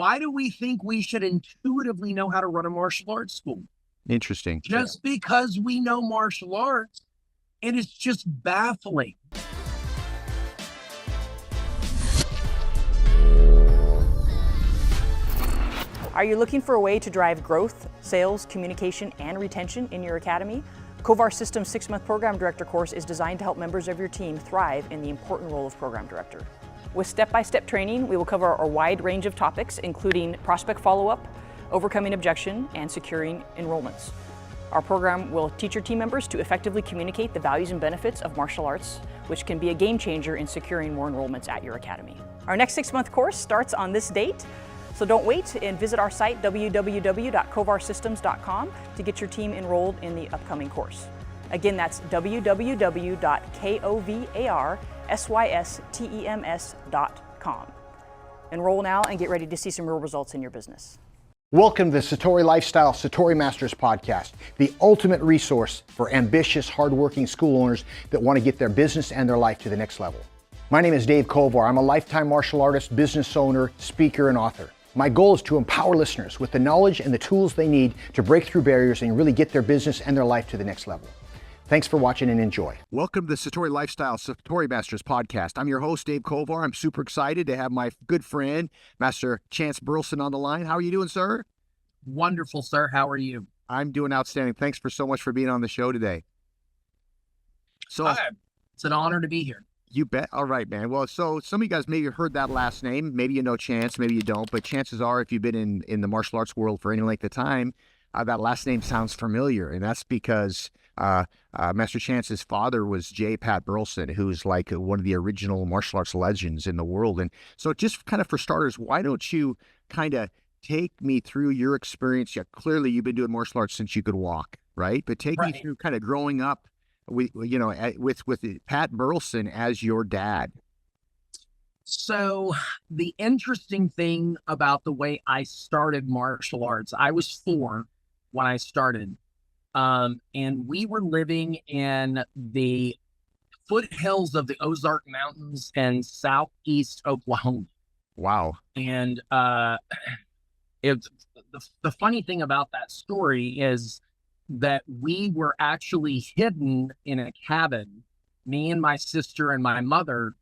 why do we think we should intuitively know how to run a martial arts school? Interesting. Just because we know martial arts, and it's just baffling. Are you looking for a way to drive growth, sales, communication, and retention in your academy? Kovar Systems 6-month Program Director course is designed to help members of your team thrive in the important role of Program Director. With step-by-step training, we will cover a wide range of topics, including prospect follow-up, overcoming objection, and securing enrollments. Our program will teach your team members to effectively communicate the values and benefits of martial arts, which can be a game changer in securing more enrollments at your academy. Our next 6-month course starts on this date. So don't wait and visit our site, www.kovarsystems.com, to get your team enrolled in the upcoming course. Again, that's www.kovarsystems.com. Enroll now and get ready to see some real results in your business. Welcome to the Satori Lifestyle Satori Masters Podcast, the ultimate resource for ambitious, hardworking school owners that want to get their business and their life to the next level. My name is Dave Kovar. I'm a lifetime martial artist, business owner, speaker, and author. My goal is to empower listeners with the knowledge and the tools they need to break through barriers and really get their business and their life to the next level. Thanks for watching and enjoy. Welcome to the Satori Lifestyle Satori Masters Podcast. I'm your host, Dave Kovar. I'm super excited to have my good friend, Master Chance Burleson, on the line. How are you doing, sir? Wonderful, sir. How are you? I'm doing outstanding. Thanks for so much for being on the show today. So it's an honor to be here. You bet. All right, man. Well, so some of you guys maybe heard that last name. Maybe you know Chance, maybe you don't. But chances are, if you've been in the martial arts world for any length of time, that last name sounds familiar. And that's because Master Chance's father was J. Pat Burleson, who's like one of the original martial arts legends in the world. And so just kind of for starters, why don't you kind of take me through your experience? Yeah, clearly you've been doing martial arts since you could walk, right? But take me through kind of growing up with Pat Burleson as your dad. So the interesting thing about the way I started martial arts, I was 4 when I started, and we were living in the foothills of the Ozark Mountains in southeast Oklahoma. Wow. And the funny thing about that story is that we were actually hidden in a cabin, me and my sister and my mother,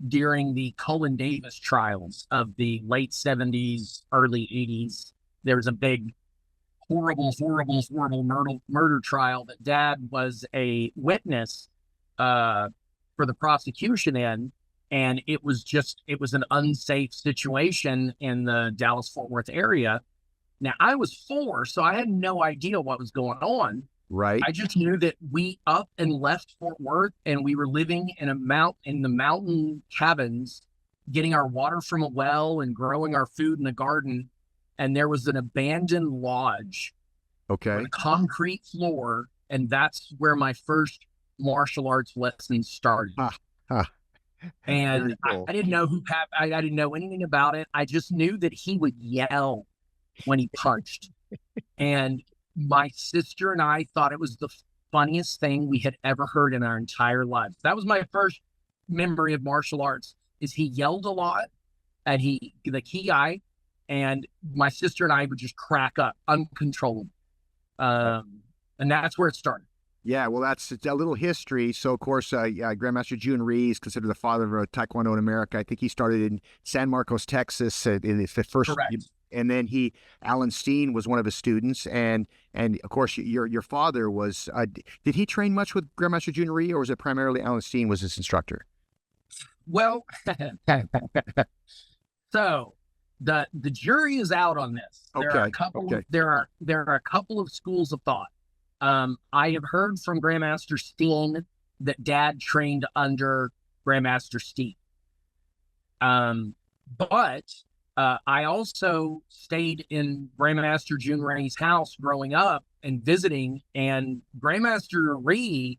during the Cullen Davis trials of the late 70s, early 80s. There was a big, horrible murder trial that Dad was a witness for the prosecution in, and it was an unsafe situation in the Dallas-Fort Worth area. Now, I was 4, so I had no idea what was going on. Right. I just knew that we up and left Fort Worth, and we were living in the mountain cabins, getting our water from a well and growing our food in the garden. And there was an abandoned lodge, with a concrete floor, and that's where my first martial arts lesson started. And cool. I didn't know I didn't know anything about it. I just knew that he would yell when he punched. And my sister and I thought it was the funniest thing we had ever heard in our entire lives. That was my first memory of martial arts, is he yelled a lot, and the key eye, and my sister and I would just crack up uncontrollably. And that's where it started. Yeah, well, that's a little history. So, of course, Grandmaster June Rhee is considered the father of Taekwondo in America. I think he started in San Marcos, Texas, in the first. Correct. And then Alan Steen was one of his students, and of course your father was. Did he train much with Grandmaster June Rhee, or was it primarily Alan Steen was his instructor? Well, so the jury is out on this. There are a couple of schools of thought. I have heard from Grandmaster Steen that Dad trained under Grandmaster Steen. But I also stayed in Grandmaster June Rhee's house growing up and visiting, and Grandmaster Rhee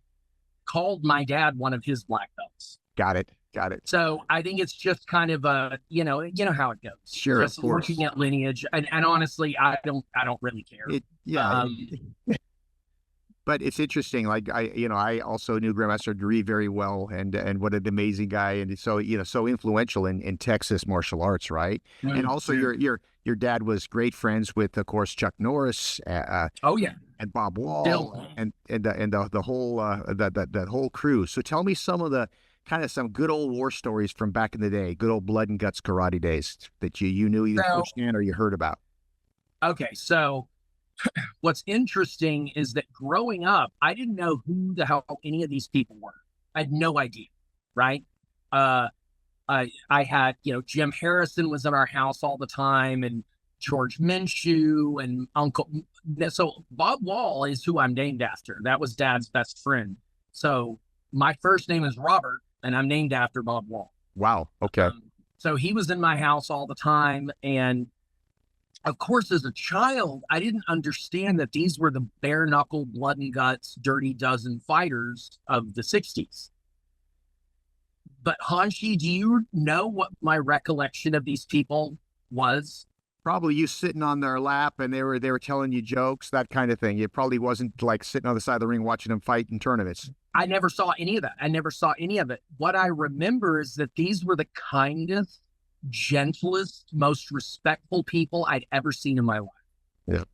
called my dad one of his black belts. Got it. So I think it's just kind of you know how it goes. Sure, just of course. Looking at lineage, and honestly, I don't really care. But it's interesting. Like I also knew Grandmaster Dre very well, and what an amazing guy, and so so influential in Texas martial arts, right? And also your dad was great friends with, of course, Chuck Norris. Oh yeah, and Bob Wall, still. and the whole that whole crew. So tell me some of the kind of some good old war stories from back in the day, good old blood and guts karate days that you knew either firsthand or you heard about. Okay, so what's interesting is that growing up, I didn't know who the hell any of these people were. I had no idea, right? I had, Jim Harrison was in our house all the time, and George Minshew and Uncle. So Bob Wall is who I'm named after. That was Dad's best friend. So my first name is Robert, and I'm named after Bob Wall. Wow. Okay. So he was in my house all the time, and of course, as a child, I didn't understand that these were the bare knuckle, blood and guts, dirty dozen fighters of the 60s. But Hanshi, do you know what my recollection of these people was? Probably you sitting on their lap and they were telling you jokes, that kind of thing. It probably wasn't like sitting on the side of the ring watching them fight in tournaments. I never saw any of that. I never saw any of it. What I remember is that these were the kindest, gentlest, most respectful people I'd ever seen in my life. Yeah.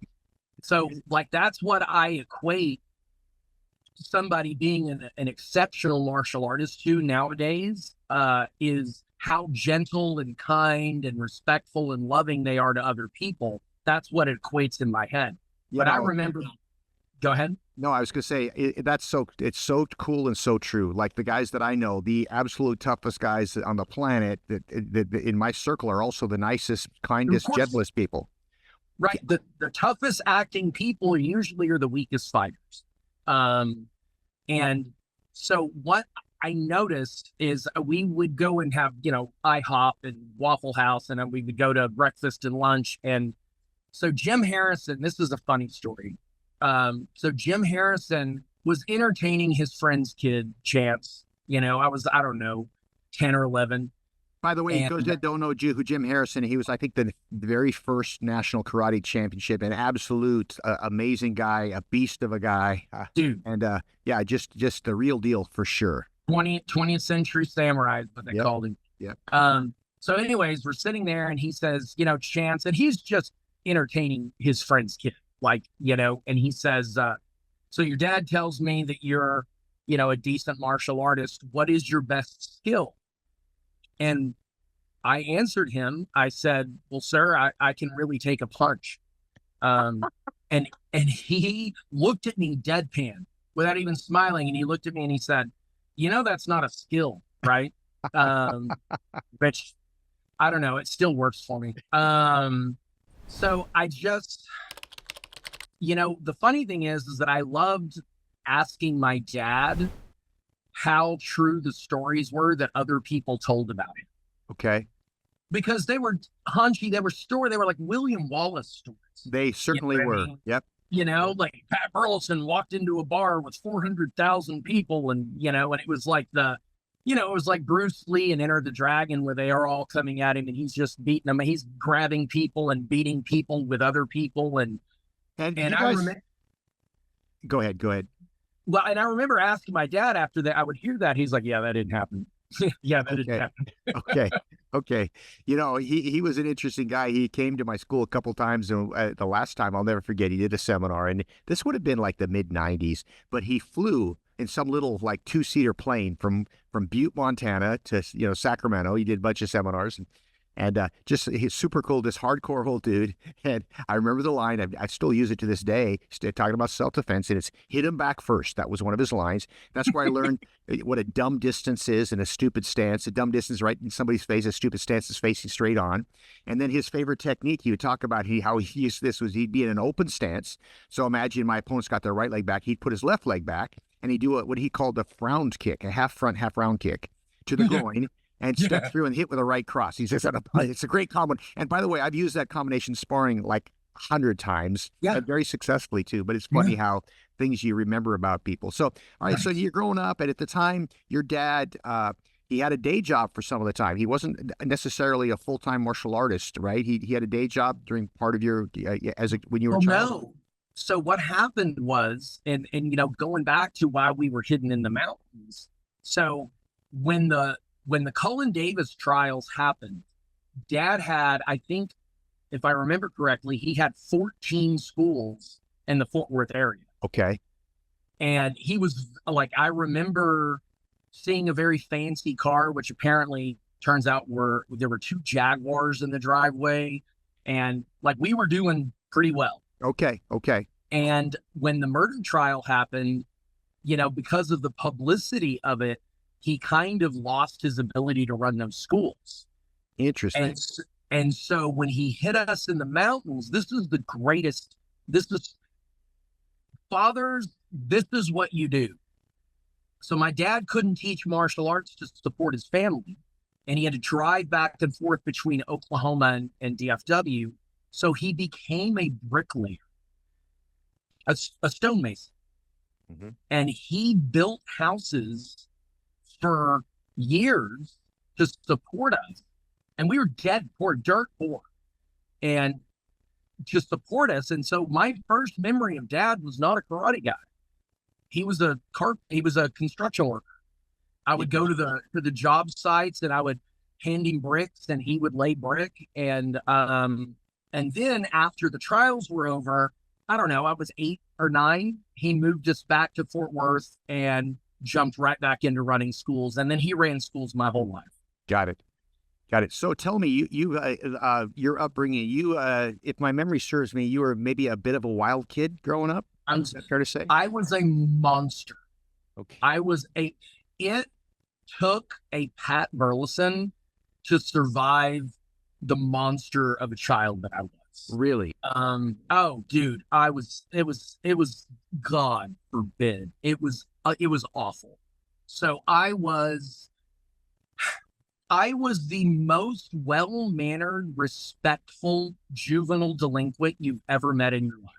So that's what I equate somebody being an exceptional martial artist to nowadays, is how gentle and kind and respectful and loving they are to other people. That's what it equates in my head. But I remember, go ahead. No, I was going to say it's so cool and so true. Like the guys that I know, the absolute toughest guys on the planet that in my circle are also the nicest, kindest, gentlest people. Right. The toughest acting people usually are the weakest fighters. And so what I noticed is we would go and have, IHOP and Waffle House, and then we would go to breakfast and lunch. And so Jim Harrison, this is a funny story. So Jim Harrison was entertaining his friend's kid, Chance. I don't know, 10 or 11. By the way, those that don't know who Jim Harrison, he was, I think, the very first national karate championship, an absolute amazing guy, a beast of a guy. Dude. And just the real deal for sure. 20th century samurai is what they called him. Yeah. So anyways, we're sitting there and he says, Chance, and he's just entertaining his friend's kid, and he says, so your dad tells me that you're, a decent martial artist. What is your best skill? And I answered him. I said, well, sir, I can really take a punch. And he looked at me deadpan without even smiling. And he looked at me and he said, that's not a skill, right? Which I don't know. It still works for me. So I just, the funny thing is that I loved asking my dad how true the stories were that other people told about him. Okay. Because they were like William Wallace stories. They certainly were. Yep. Like Pat Burleson walked into a bar with 400,000 people, and and it was like it was like Bruce Lee and Enter the Dragon, where they are all coming at him and he's just beating them. He's grabbing people and beating people with other people, and I remember. Go ahead. Well, and I remember asking my dad after that. I would hear that he's like, "Yeah, that didn't happen." Yeah, that didn't happen. Okay. He was an interesting guy. He came to my school a couple times, and the last time I'll never forget, he did a seminar, and this would have been like the mid '90s. But he flew in some little like 2-seater plane from Butte, Montana to Sacramento. He did a bunch of seminars, and just he's super cool, this hardcore old dude. And I remember the line, I still use it to this day, talking about self-defense, and it's hit him back first. That was one of his lines. That's where I learned what a dumb distance is and a stupid stance. A dumb distance right in somebody's face, a stupid stance is facing straight on. And then his favorite technique, he would talk about how he used this was he'd be in an open stance. So imagine my opponent's got their right leg back. He'd put his left leg back, and he'd do what he called a frowned kick, a half front, half round kick to the groin. And step through and hit with a right cross. He says, it's a great combination. And by the way, I've used that combination sparring like 100 times, very successfully too. But it's funny how things you remember about people. So, all right, so you're growing up, and at the time, your dad, he had a day job for some of the time. He wasn't necessarily a full-time martial artist, right? He had a day job during part of your when you were a child. No. So what happened was, and going back to why we were hidden in the mountains. So when the Cullen Davis trials happened, Dad had, I think, if I remember correctly, he had 14 schools in the Fort Worth area. Okay. And he was like, I remember seeing a very fancy car, which apparently turns out there were 2 Jaguars in the driveway. And like, we were doing pretty well. Okay. Okay. And when the murder trial happened, because of the publicity of it, he kind of lost his ability to run those schools. Interesting. And so when he hit us in the mountains, this is the greatest. This is fathers. This is what you do. So my dad couldn't teach martial arts to support his family, and he had to drive back and forth between Oklahoma and DFW. So he became a bricklayer, a stonemason. Mm-hmm. And he built houses for years to support us. And we were dead poor, dirt poor, and to support us. And so my first memory of Dad was not a karate guy. He was a construction worker. I would go to the job sites and I would hand him bricks and he would lay brick. And then after the trials were over, I don't know, I was 8 or 9. He moved us back to Fort Worth and jumped right back into running schools. And then he ran schools my whole life. Got it. So tell me, your upbringing. If my memory serves me, you were maybe a bit of a wild kid growing up. Is that fair to say? I was a monster. Okay. It took a Pat Burleson to survive the monster of a child that I was. Really? Oh, dude, it was God forbid. It was awful. So I was the most well-mannered, respectful juvenile delinquent you've ever met in your life.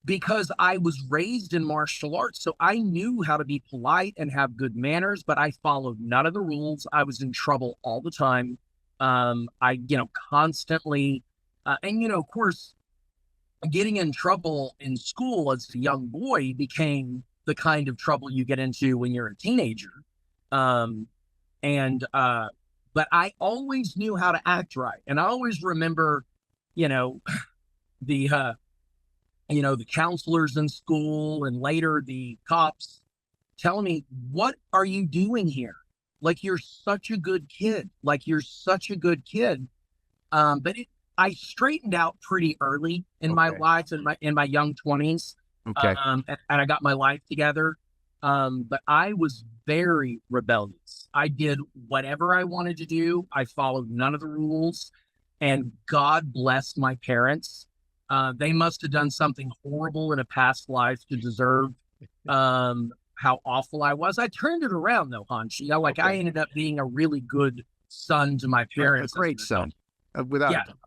Because I was raised in martial arts, so I knew how to be polite and have good manners, but I followed none of the rules. I was in trouble all the time. Constantly, of course, getting in trouble in school as a young boy became the kind of trouble you get into when you're a teenager. But I always knew how to act right. And I always remember, the counselors in school and later the cops telling me, what are you doing here? Like, you're such a good kid. But I straightened out pretty early in my life, in my young 20s. Okay. And I got my life together. But I was very rebellious. I did whatever I wanted to do. I followed none of the rules. And God bless my parents. They must have done something horrible in a past life to deserve how awful I was. I turned it around though, Hunch. I ended up being a really good son to my parents. A great son. Without a doubt.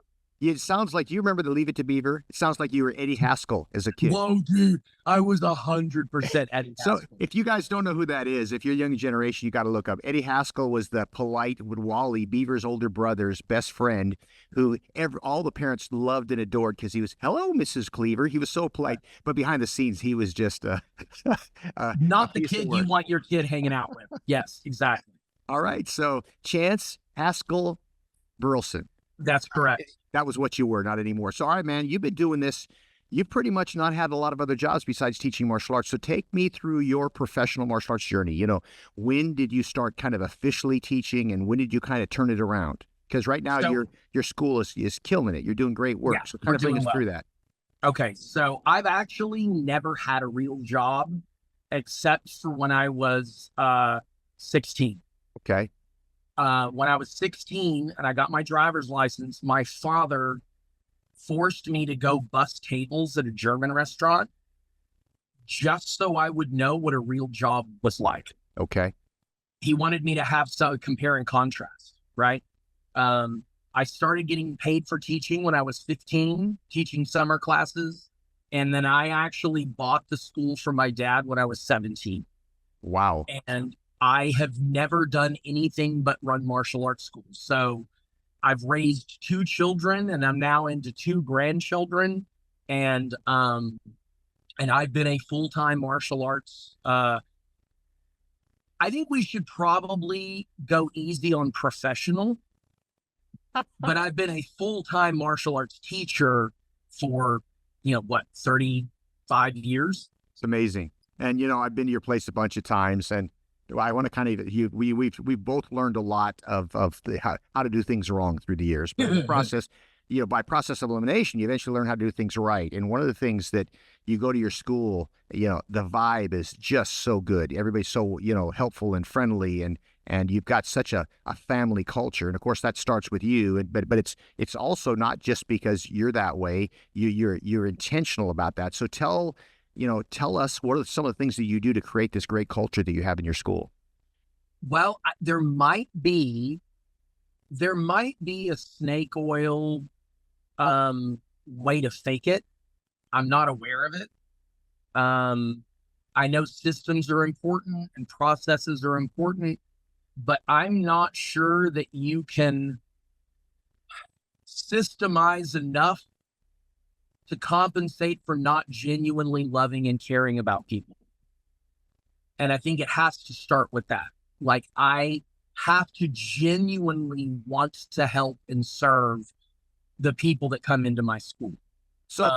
It sounds like you remember the Leave It to Beaver. It sounds like you were Eddie Haskell as a kid. Whoa, dude. I was 100% Eddie Haskell. So if you guys don't know who that is, if you're a younger generation, you got to look up. Eddie Haskell was the polite, with Wally, Beaver's older brother's best friend, who all the parents loved and adored because he was, hello, Mrs. Cleaver. He was so polite. But behind the scenes, he was just not the kid you want your kid hanging out with. Yes, exactly. All right. So Chance Haskell Burleson. That's correct. That was what you were, not anymore. So, all right, man, you've been doing this. You've pretty much not had a lot of other jobs besides teaching martial arts. So take me through your professional martial arts journey. When did you start kind of officially teaching, and when did you kind of turn it around? Because right now your school is killing it. You're doing great work. Yeah, so kind of bring us through that. Okay, so I've actually never had a real job except for when I was 16. Okay. When I was 16 and I got my driver's license, my father forced me to go bus tables at a German restaurant just so I would know what a real job was like. Okay. He wanted me to have some compare and contrast, right? I started getting paid for teaching when I was 15, teaching summer classes. And then I actually bought the school for my dad when I was 17. Wow. And I have never done anything but run martial arts schools. So I've raised 2 children and I'm now into 2 grandchildren. And I've been a full-time martial arts. I think we should probably go easy on professional, but I've been a full-time martial arts teacher for, 35 years. It's amazing. And I've been to your place a bunch of times, and I want to kind of we've both learned a lot of how to do things wrong through the years. But in the process, by process of elimination, you eventually learn how to do things right. And one of the things that you go to your school, the vibe is just so good. Everybody's so helpful and friendly, and you've got such a family culture. And of course, that starts with you. But it's also not just because you're that way. You're intentional about that. So tell us, what are some of the things that you do to create this great culture that you have in your school? Well, there might be a snake oil way to fake it. I'm not aware of it. I know systems are important and processes are important, but I'm not sure that you can systemize enough to compensate for not genuinely loving and caring about people. And I think it has to start with that. Like, I have to genuinely want to help and serve the people that come into my school. So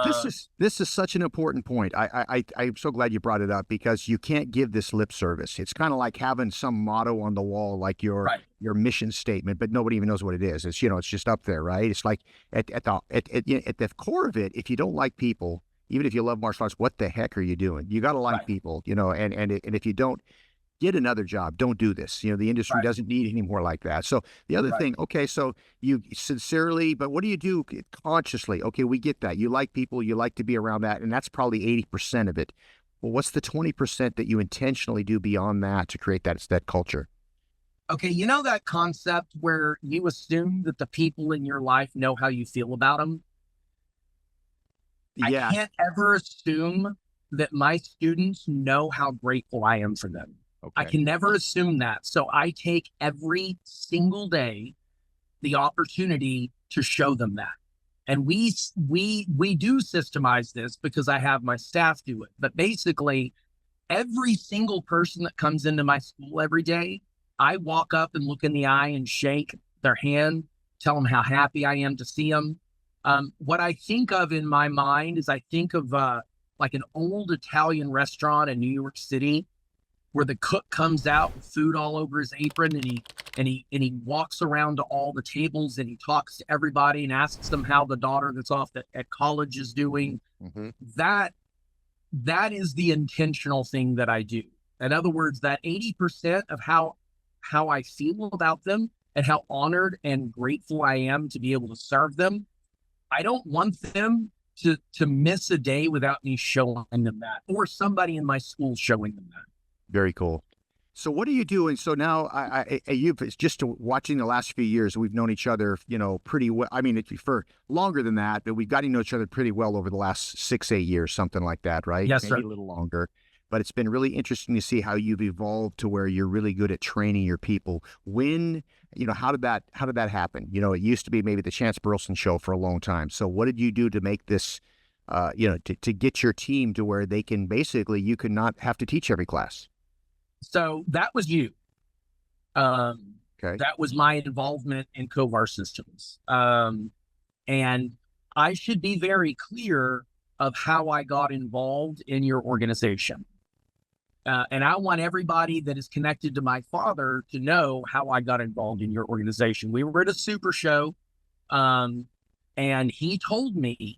this is such an important point. I'm so glad you brought it up, because you can't give this lip service. It's kind of like having some motto on the wall, like your mission statement, but nobody even knows what it is. It's it's just up there, right? It's like at the core of it, if you don't like people, even if you love martial arts, what the heck are you doing? You got to like people, and if you don't, get another job. Don't do this. The industry doesn't need any more like that. So the other thing, okay, so you sincerely, but what do you do consciously? Okay, we get that. You like people, you like to be around that, and that's probably 80% of it. Well, what's the 20% that you intentionally do beyond that to create that culture? Okay, that concept where you assume that the people in your life know how you feel about them? Yeah. I can't ever assume that my students know how grateful I am for them. Okay. I can never assume that. So I take every single day the opportunity to show them that. And we do systemize this because I have my staff do it. But basically, every single person that comes into my school every day, I walk up and look in the eye and shake their hand, tell them how happy I am to see them. What I think of in my mind is I think of like an old Italian restaurant in New York City, where the cook comes out with food all over his apron, and he walks around to all the tables and he talks to everybody and asks them how the daughter that's off at college is doing. Mm-hmm. That is the intentional thing that I do. In other words, that 80% of how I feel about them and how honored and grateful I am to be able to serve them, I don't want them to miss a day without me showing them that, or somebody in my school showing them that. Very cool. So what are you doing? So now you've just watching the last few years, we've known each other, pretty well. I mean, for longer than that, but we've gotten to know each other pretty well over the last 6-8 years, something like that, right? Yes, Maybe sir. a little longer. But it's been really interesting to see how you've evolved to where you're really good at training your people. When, how did that happen? It used to be maybe the Chance Burleson show for a long time. So what did you do to make this, to get your team to where they can basically, you could not have to teach every class? So that was you. Okay. That was my involvement in Kovar Systems. And I should be very clear of how I got involved in your organization. And I want everybody that is connected to my father to know how I got involved in your organization. We were at a super show, and he told me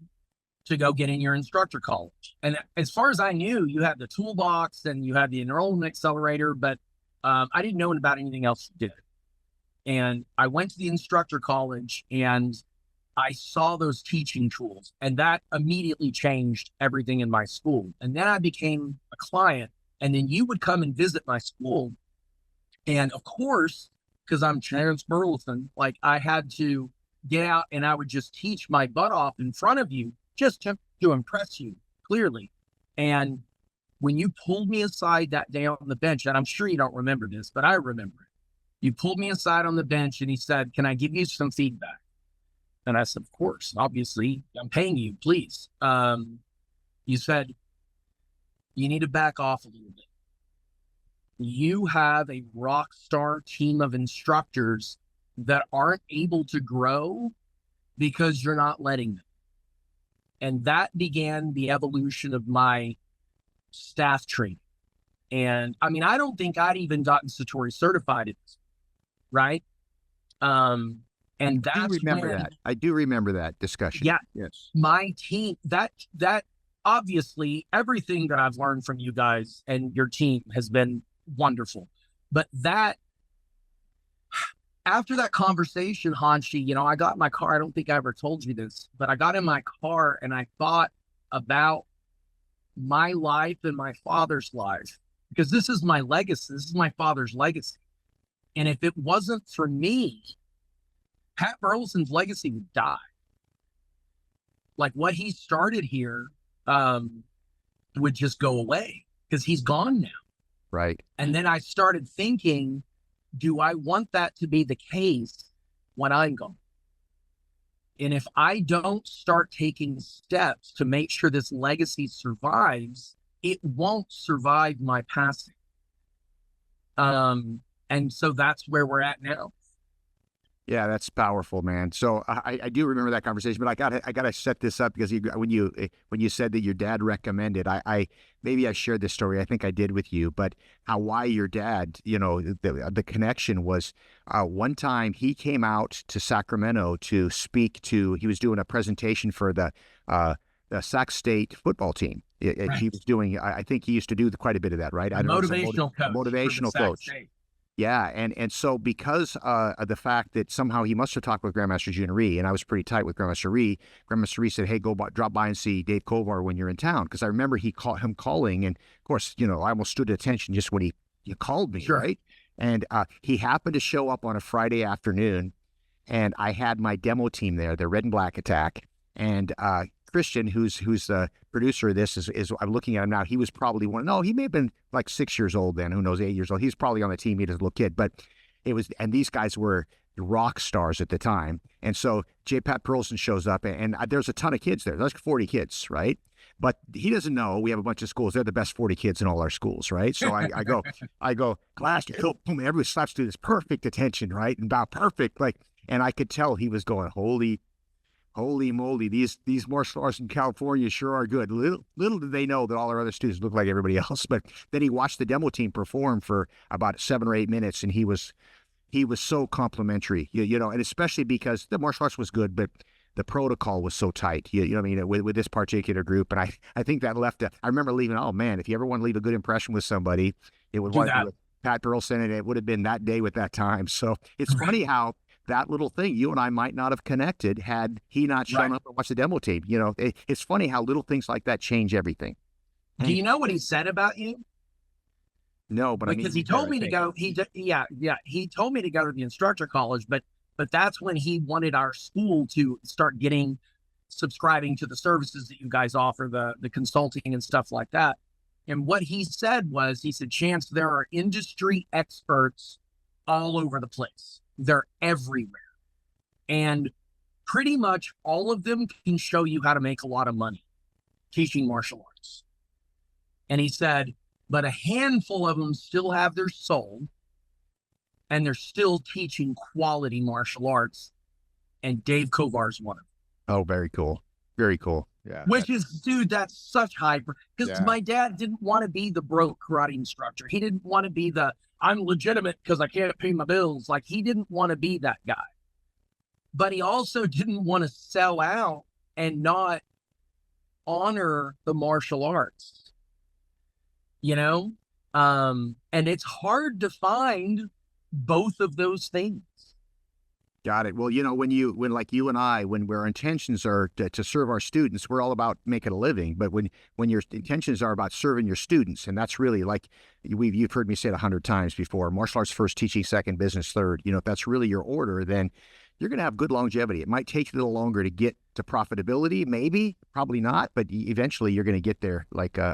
to go get in your instructor college. And as far as I knew, you had the toolbox and you had the enrollment accelerator, but I didn't know about anything else you did. And I went to the instructor college and I saw those teaching tools, and that immediately changed everything in my school. And then I became a client, and then you would come and visit my school. And of course, because I'm Chance Burleson, like, I had to get out and I would just teach my butt off in front of you, just to impress you, clearly. And when you pulled me aside that day on the bench, and I'm sure you don't remember this, but I remember it. You pulled me aside on the bench and he said, "Can I give you some feedback?" And I said, of course, obviously, I'm paying you, please. You said, you need to back off a little bit. You have a rock star team of instructors that aren't able to grow because you're not letting them. And that began the evolution of my staff training. And I mean, I don't think I'd even gotten Satori certified, right? And that's I do remember when, that. I do remember that discussion. yeah, Yes. my team, that obviously everything that I've learned from you guys and your team has been wonderful. But that, after that conversation, Hanshi, you know, I got in my car. I don't think I ever told you this, but I got in my car and I thought about my life and my father's life, because this is my legacy. This is my father's legacy. And if it wasn't for me, Pat Burleson's legacy would die. Like what he started here would just go away because he's gone now. Right. And then I started thinking, do I want that to be the case when I'm gone? And if I don't start taking steps to make sure this legacy survives, it won't survive my passing. And so that's where we're at now. Yeah, that's powerful, man. So I do remember that conversation, but I gotta set this up because when you said that your dad recommended, I maybe I shared this story. I think I did with you, but why your dad, you know, the connection was one time he came out to Sacramento to speak to. He was doing a presentation for the Sac State football team. Right. He was doing. I think he used to do quite a bit of that, right? Motivational coach. Motivational coach. Yeah, and so because of the fact that somehow he must have talked with Grandmaster Junior Ree, and I was pretty tight with Grandmaster Ree. Grandmaster Ree said, "Hey, drop by and see Dave Kovar when you're in town," because I remember him calling, and of course, you know, I almost stood at attention just when he called me, sure. Right? And he happened to show up on a Friday afternoon, and I had my demo team there, the Red and Black Attack, and Christian, who's the producer of this, is I'm looking at him now. He was probably he may have been like 6 years old then. Who knows, 8 years old. He's probably on the team. He was a little kid, but and these guys were rock stars at the time. And so J. Pat Burleson shows up, and there's a ton of kids there. There's like 40 kids, right? But he doesn't know we have a bunch of schools. They're the best 40 kids in all our schools, right? So I go, class, boom, everybody slaps to this perfect attention, right? And about perfect, and I could tell he was going, holy moly, these martial arts in California sure are good. Little did they know that all our other students look like everybody else. But then he watched the demo team perform for about 7 or 8 minutes, and he was so complimentary, you know, and especially because the martial arts was good, but the protocol was so tight, you know what I mean, with this particular group. And I think that I remember leaving, oh man, if you ever want to leave a good impression with somebody, it would want to be with Pat Burleson, and it would have been that day with that time. So it's funny how that little thing, you and I might not have connected had he not shown up and watched the demo tape. You know, it's funny how little things like that change everything. Do you know what he said about you? No, but because he told me to go. He told me to go to the instructor college, but that's when he wanted our school to start subscribing to the services that you guys offer, the consulting and stuff like that. And what he said, Chance, there are industry experts all over the place. They're everywhere. And pretty much all of them can show you how to make a lot of money teaching martial arts. And he said, but a handful of them still have their soul, and they're still teaching quality martial arts. And Dave Kovar is one of them. Oh, very cool. Very cool. Yeah. Which is, dude, that's such high. Because my dad didn't want to be the broke karate instructor. He didn't want to be I'm legitimate because I can't pay my bills. Like, he didn't want to be that guy. But he also didn't want to sell out and not honor the martial arts. You know? And it's hard to find both of those things. Got it. Well, you know, when like you and I, when our intentions are to serve our students, we're all about making a living. But when your intentions are about serving your students, and that's really like you've heard me say it 100 times before, martial arts first, teaching second, business third. You know, if that's really your order, then you're going to have good longevity. It might take you a little longer to get to profitability, maybe, probably not, but eventually you're going to get there. Like you're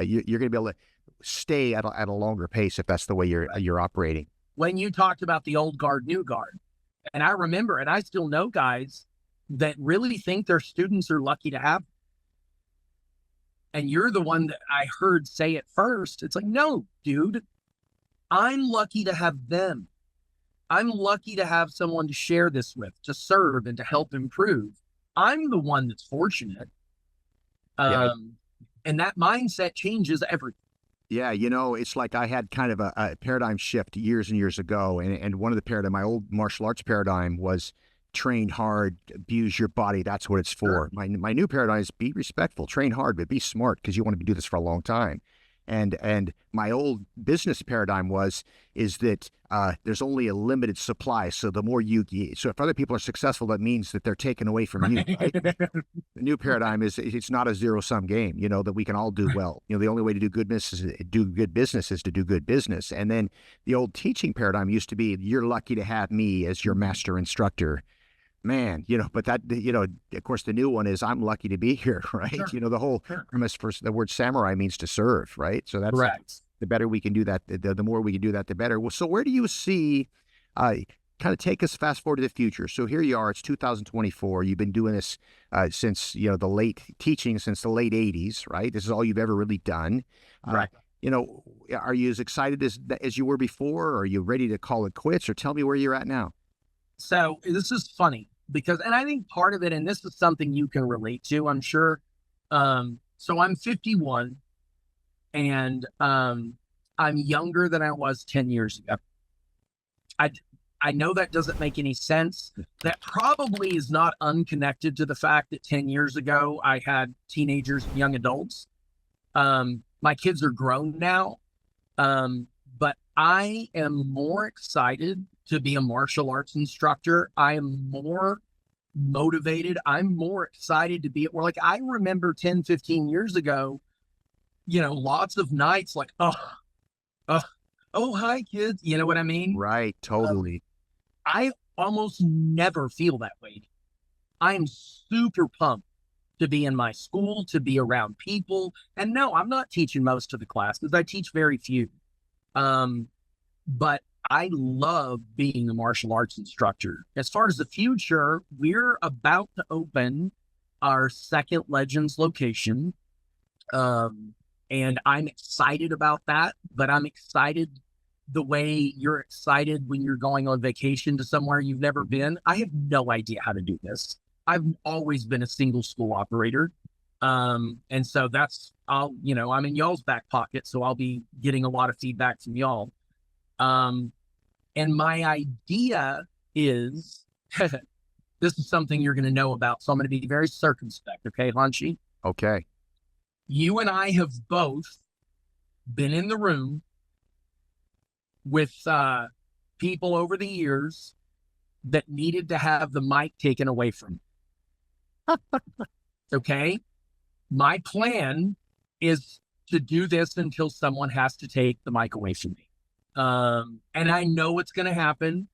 going to be able to stay at a longer pace if that's the way you're operating. When you talked about the old guard, new guard. And I remember, and I still know guys that really think their students are lucky to have. And you're the one that I heard say it first. It's like, no, dude, I'm lucky to have them. I'm lucky to have someone to share this with, to serve and to help improve. I'm the one that's fortunate. Yeah. And that mindset changes everything. Yeah, it's like I had kind of a paradigm shift years and years ago, and one of the my old martial arts paradigm was train hard, abuse your body. That's what it's for. Sure. My new paradigm is be respectful, train hard, but be smart because you want to do this for a long time. And my old business paradigm is that there's only a limited supply. So the more so if other people are successful, that means that they're taken away from you. Right? The new paradigm is it's not a zero-sum game. That we can all do well. The only way to do good business is to do good business. And then the old teaching paradigm used to be you're lucky to have me as your master instructor. Man, but that, of course, the new one is I'm lucky to be here, right? Sure. The whole premise for the word samurai means to serve, right? So that's Correct. the better we can do that, the more we can do that, the better. Well, so where do you see, kind of take us fast forward to the future? So here you are, it's 2024. You've been doing this since, the late 80s, right? This is all you've ever really done. Right. Are you as excited as you were before? Or are you ready to call it quits? Or tell me where you're at now. So this is funny because, and I think part of it, and this is something you can relate to, I'm sure. So I'm 51 and I'm younger than I was 10 years ago. I know that doesn't make any sense. That probably is not unconnected to the fact that 10 years ago I had teenagers and young adults. My kids are grown now. But I am more excited to be a martial arts instructor. I am more motivated. I'm more excited to be at work. Like I remember 10, 15 years ago, lots of nights like, oh, hi kids. You know what I mean? Right. Totally. I almost never feel that way. I am super pumped to be in my school, to be around people. And no, I'm not teaching most of the classes. I teach very few. But I love being a martial arts instructor. As far as the future, we're about to open our second Legends location. And I'm excited about that, but I'm excited the way you're excited when you're going on vacation to somewhere you've never been. I have no idea how to do this. I've always been a single school operator. And so I'm in y'all's back pocket, so I'll be getting a lot of feedback from y'all. And my idea is, this is something you're going to know about, so I'm going to be very circumspect, okay, Hanshi? Okay. You and I have both been in the room with people over the years that needed to have the mic taken away from them. Okay? My plan is to do this until someone has to take the mic away from me. And I know it's going to happen.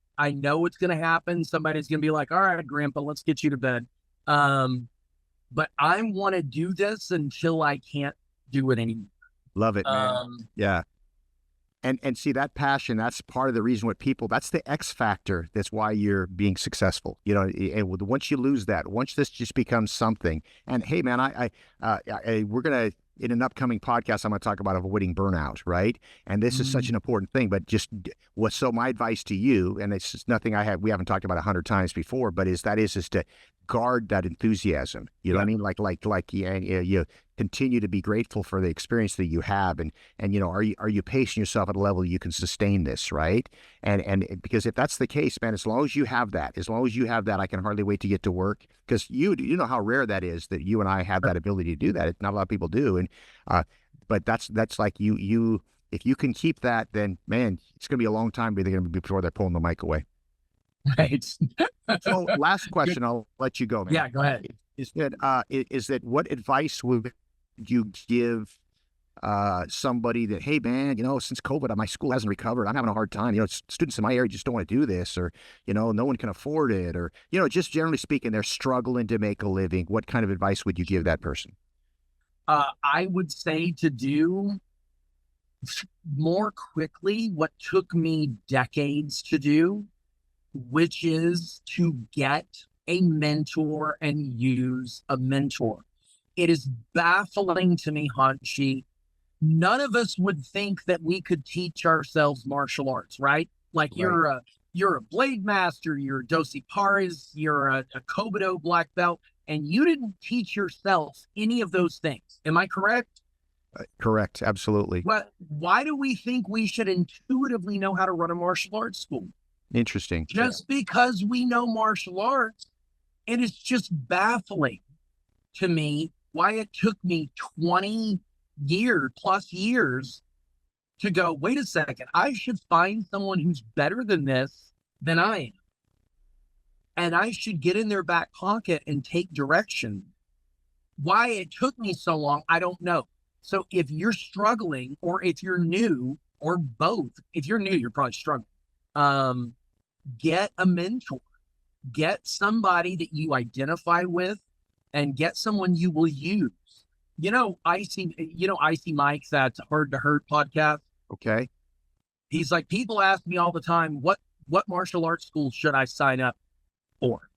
Somebody's going to be like, all right, Grandpa, let's get you to bed. But I want to do this until I can't do it anymore. Love it, man. Yeah. And see that passion, that's part of the reason that's the X factor. That's why you're being successful. And once you lose that, once this just becomes something, and hey, man, we're going to, in an upcoming podcast, I'm going to talk about avoiding burnout, right? And this is such an important thing, but my advice to you, and it's just nothing we haven't talked about 100 times before, but is to guard that enthusiasm. You know what I mean? Like you continue to be grateful for the experience that you have, and are you pacing yourself at a level you can sustain this, right? And because if that's the case, man, as long as you have that, I can hardly wait to get to work, because you know how rare that is, that you and I have that ability to do that. Not a lot of people do, and but that's like you. If you can keep that, then man, it's going to be a long time before they're pulling the mic away. Right. So last question, I'll let you go, man. Yeah, go ahead. Is that what advice would you give somebody that, hey man, since COVID, my school hasn't recovered, I'm having a hard time. Students in my area just don't want to do this, or no one can afford it, or just generally speaking, they're struggling to make a living. What kind of advice would you give that person? I would say to do more quickly what took me decades to do, which is to get a mentor and use a mentor. It is baffling to me, Hanshi. None of us would think that we could teach ourselves martial arts, right? Like Right. you're a blade master, you're a dosi pares, you're a kobudo black belt, and you didn't teach yourself any of those things. Am I correct? Correct. Absolutely. Why do we think we should intuitively know how to run a martial arts school? Interesting. Just because we know martial arts, it is just baffling to me why it took me 20 plus years to go, wait a second, I should find someone who's better than this than I am. And I should get in their back pocket and take direction. Why it took me so long, I don't know. So if you're struggling, or if you're new, or both, if you're new, you're probably struggling. Get a mentor, get somebody that you identify with, and get someone you will use. Icy Mike's that's Hard to Hurt podcast. Okay. He's like, people ask me all the time, what martial arts school should I sign up for?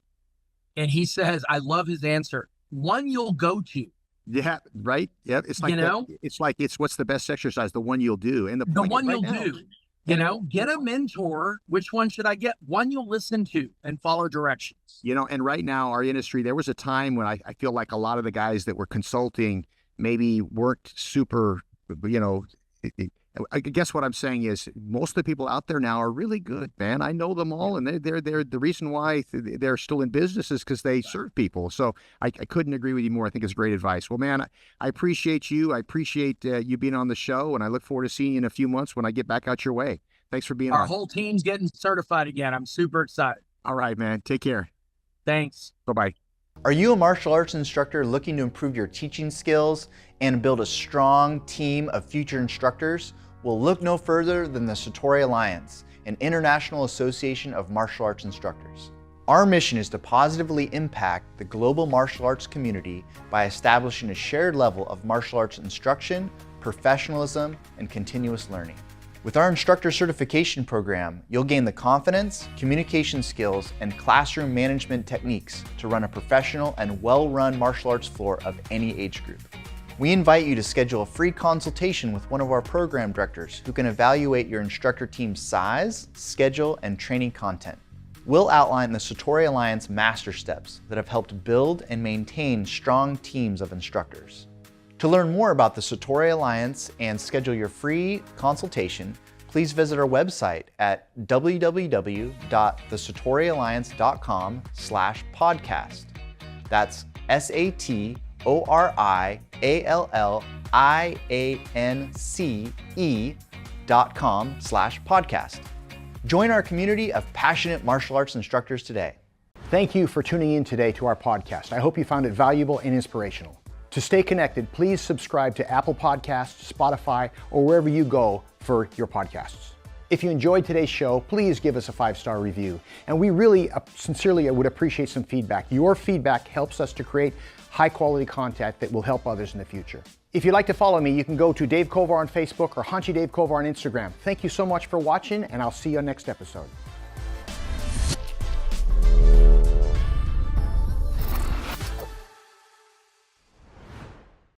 And he says, I love his answer. One you'll go to. Yeah. Right. Yeah. It's like, it's what's the best exercise? The one you'll do. And the one you'll do. Get a mentor. Which one should I get? One you'll listen to and follow directions. And right now, our industry, there was a time when I feel like a lot of the guys that were consulting maybe weren't super, I guess what I'm saying is most of the people out there now are really good, man. I know them all, and they're the reason why they're still in business is because they serve people. So I couldn't agree with you more. I think it's great advice. Well, man, I appreciate you. I appreciate you being on the show, and I look forward to seeing you in a few months when I get back out your way. Thanks for being on. Our whole team's getting certified again. I'm super excited. All right, man. Take care. Thanks. Bye-bye. Are you a martial arts instructor looking to improve your teaching skills and build a strong team of future instructors? Well, look no further than the Satori Alliance, an international association of martial arts instructors. Our mission is to positively impact the global martial arts community by establishing a shared level of martial arts instruction, professionalism, and continuous learning. With our instructor certification program, you'll gain the confidence, communication skills, and classroom management techniques to run a professional and well-run martial arts floor of any age group. We invite you to schedule a free consultation with one of our program directors who can evaluate your instructor team's size, schedule, and training content. We'll outline the Satori Alliance master steps that have helped build and maintain strong teams of instructors. To learn more about the Satori Alliance and schedule your free consultation, please visit our website at www.thesatorialliance.com/podcast. That's SATORIALLIANCE.com/podcast. Join our community of passionate martial arts instructors today. Thank you for tuning in today to our podcast. I hope you found it valuable and inspirational. To stay connected, please subscribe to Apple Podcasts, Spotify, or wherever you go for your podcasts. If you enjoyed today's show, please give us a 5-star review. And we really sincerely would appreciate some feedback. Your feedback helps us to create high-quality content that will help others in the future. If you'd like to follow me, you can go to Dave Kovar on Facebook or Hanshi Dave Kovar on Instagram. Thank you so much for watching, and I'll see you on next episode.